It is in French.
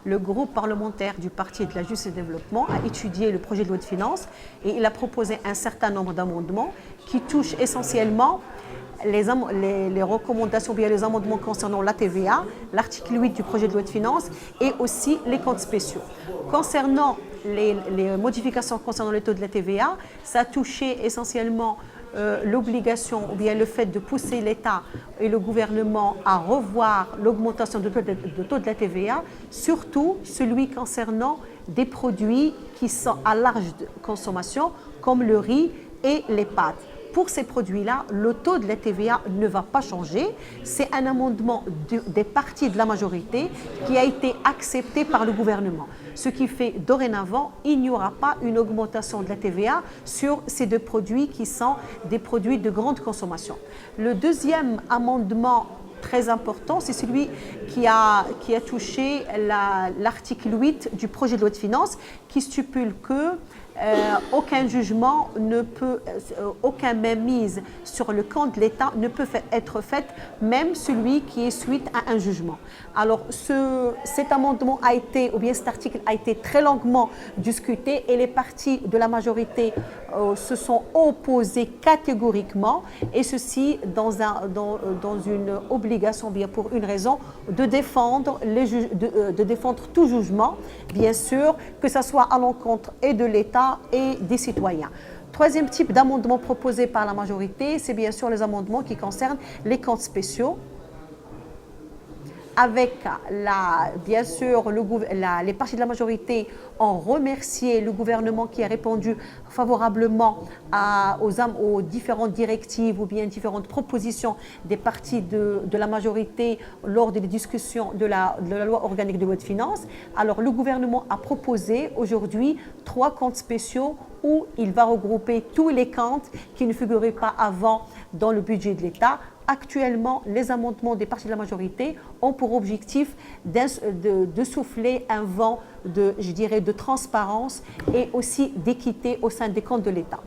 le groupe parlementaire du Parti de la Justice et du Développement a étudié le projet de loi de finances et il a proposé un certain nombre d'amendements qui touchent essentiellement les recommandations, bien les amendements concernant la TVA, l'article 8 du projet de loi de finances et aussi les comptes spéciaux. Concernant les modifications concernant le taux de la TVA, ça a touché essentiellement l'obligation ou bien le fait de pousser l'État et le gouvernement à revoir l'augmentation de taux de la TVA, surtout celui concernant des produits qui sont à large consommation comme le riz et les pâtes. Pour ces produits-là, le taux de la TVA ne va pas changer. C'est un amendement des partis de la majorité qui a été accepté par le gouvernement. Ce qui fait dorénavant, il n'y aura pas une augmentation de la TVA sur ces deux produits qui sont des produits de grande consommation. Le deuxième amendement très important, c'est celui qui a touché l'article 8 du projet de loi de finances qui stipule que aucun jugement ne peut, aucun mainmise sur le compte de l'État ne peut être fait, même celui qui est suite à un jugement. Alors cet amendement a été, ou bien cet article a été très longuement discuté et les partis de la majorité se sont opposés catégoriquement et ceci dans une obligation, bien pour une raison, de défendre tout jugement, bien sûr, que ce soit à l'encontre et de l'État et des citoyens. Troisième type d'amendement proposé par la majorité, c'est bien sûr les amendements qui concernent les comptes spéciaux. Avec bien sûr les partis de la majorité ont remercié le gouvernement qui a répondu favorablement aux différentes directives ou bien différentes propositions des partis de la majorité lors des discussions de la loi organique de loi de finances. Alors le gouvernement a proposé aujourd'hui 3 comptes spéciaux où il va regrouper tous les comptes qui ne figuraient pas avant dans le budget de l'État. Actuellement, les amendements des partis de la majorité ont pour objectif de souffler un vent de transparence et aussi d'équité au sein des comptes de l'État.